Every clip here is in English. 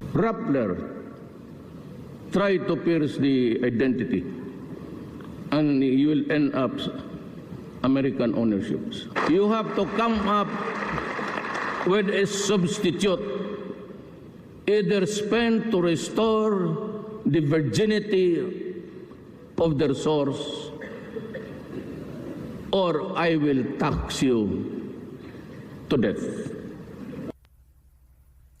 Rappler tried to pierce the identity, and you will end up American ownerships. You have to come up with a substitute, either spend to restore the virginity of their source, or I will tax you to death.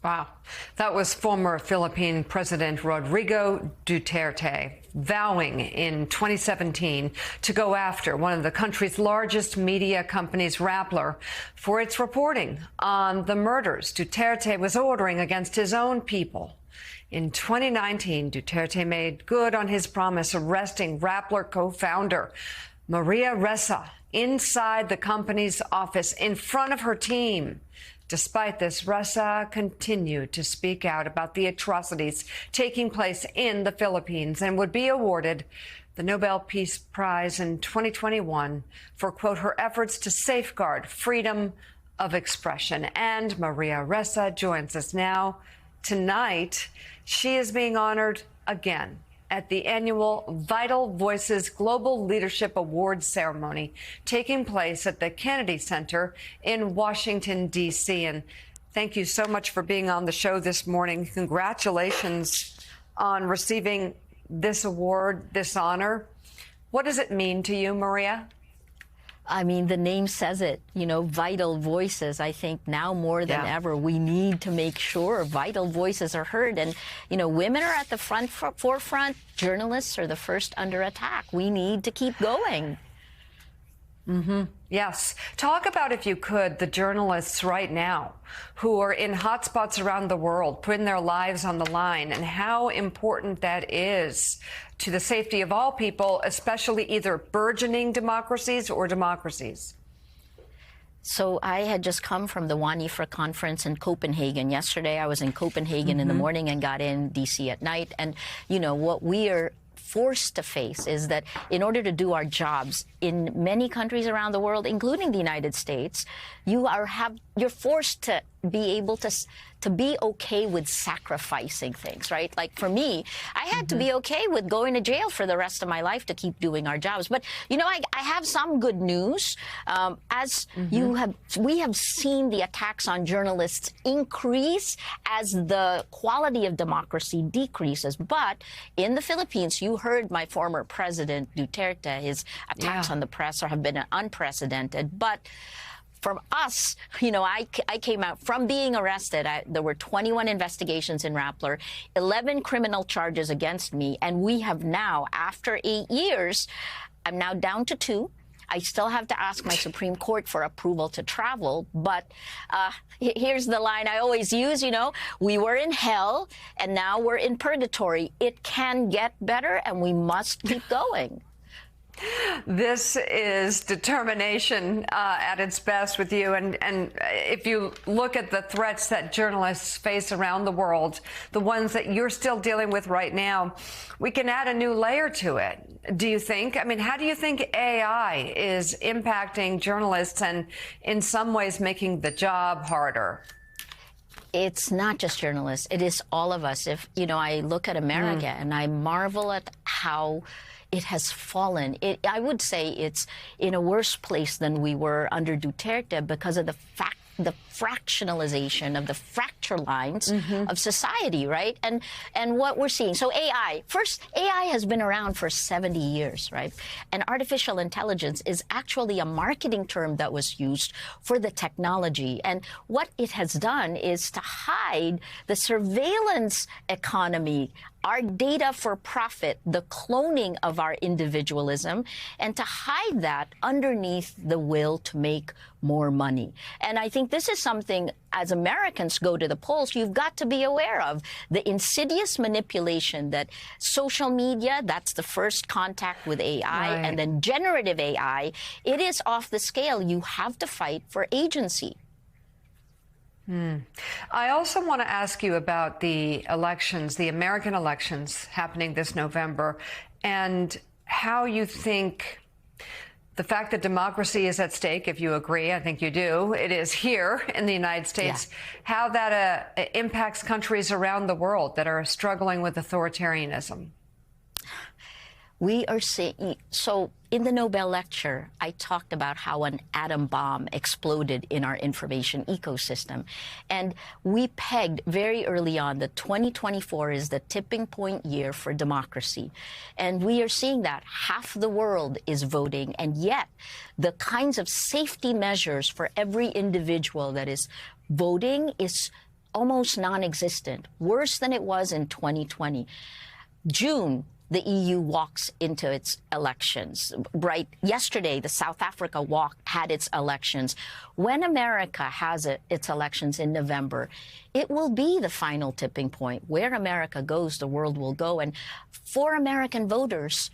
Wow. That was former Philippine President Rodrigo Duterte vowing in 2017 to go after one of the country's largest media companies, Rappler, for its reporting on the murders Duterte was ordering against his own people. In 2019, Duterte made good on his promise, arresting Rappler co-founder Maria Ressa inside the company's office in front of her team. Despite this, Ressa continued to speak out about the atrocities taking place in the Philippines and would be awarded the Nobel Peace Prize in 2021 for, quote, her efforts to safeguard freedom of expression. And Maria Ressa joins us now. Tonight, she is being honored again at the annual Vital Voices Global Leadership Awards ceremony taking place at the Kennedy Center in Washington, D.C. And thank you so much for being on the show this morning. Congratulations on receiving this award, this honor. What does it mean to you, Maria? I mean, the name says it, vital voices. I think now more than ever, we need to make sure vital voices are heard. And, women are at the forefront. Journalists are the first under attack. We need to keep going. Mm-hmm. Yes. Talk about, if you could, the journalists right now who are in hotspots around the world, putting their lives on the line, and how important that is to the safety of all people, especially either burgeoning democracies or democracies. So I had just come from the WANIFRA conference in Copenhagen. Yesterday I was in Copenhagen in the morning and got in D.C. at night. And, what we are forced to face is that in order to do our jobs in many countries around the world, including the United States, you're forced to be able to be okay with sacrificing things, right? Like for me, I had to be okay with going to jail for the rest of my life to keep doing our jobs. But, I have some good news. We have seen the attacks on journalists increase as the quality of democracy decreases. But in the Philippines, you heard my former president, Duterte, his attacks on the press have been unprecedented. But from us, I came out from being arrested. There were 21 investigations in Rappler, 11 criminal charges against me. And we have now, after 8 years, I'm now down to 2. I still have to ask my Supreme Court for approval to travel. But here's the line I always use, we were in hell and now we're in purgatory. It can get better and we must keep going. This is determination at its best with you. And if you look at the threats that journalists face around the world, the ones that you're still dealing with right now, we can add a new layer to it. Do you think? I mean, how do you think AI is impacting journalists and in some ways making the job harder? It's not just journalists. It is all of us. If, I look at America and I marvel at how it has fallen. I would say it's in a worse place than we were under Duterte because of the fractionalization of the fracture lines of society, right? And what we're seeing. So AI has been around for 70 years, right? And artificial intelligence is actually a marketing term that was used for the technology. And what it has done is to hide the surveillance economy, our data for profit, the cloning of our individualism, and to hide that underneath the will to make more money. And I think this is something, as Americans go to the polls, you've got to be aware of the insidious manipulation that social media, that's the first contact with AI, and then generative AI, it is off the scale. You have to fight for agency. I also want to ask you about the elections, the American elections happening this November, and how you think The fact that democracy is at stake, if you agree, I think you do, it is here in the United States, how that impacts countries around the world that are struggling with authoritarianism. We are seeing, so in the Nobel lecture, I talked about how an atom bomb exploded in our information ecosystem. And we pegged very early on that 2024 is the tipping point year for democracy. And we are seeing that half the world is voting, and yet the kinds of safety measures for every individual that is voting is almost non-existent, worse than it was in 2020. June, the EU walks into its elections. Right yesterday, the South Africa had its elections. When America has its elections in November, it will be the final tipping point. Where America goes, the world will go. And for American voters,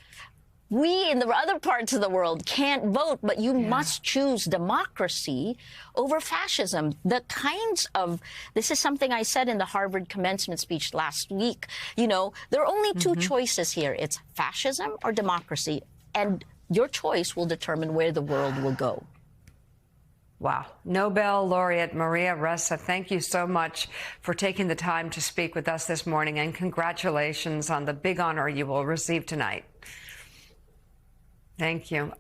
we in the other parts of the world can't vote, but you must choose democracy over fascism. This is something I said in the Harvard commencement speech last week. You know, there are only two choices here. It's fascism or democracy. And your choice will determine where the world will go. Wow. Nobel laureate Maria Ressa, thank you so much for taking the time to speak with us this morning, and congratulations on the big honor you will receive tonight. Thank you.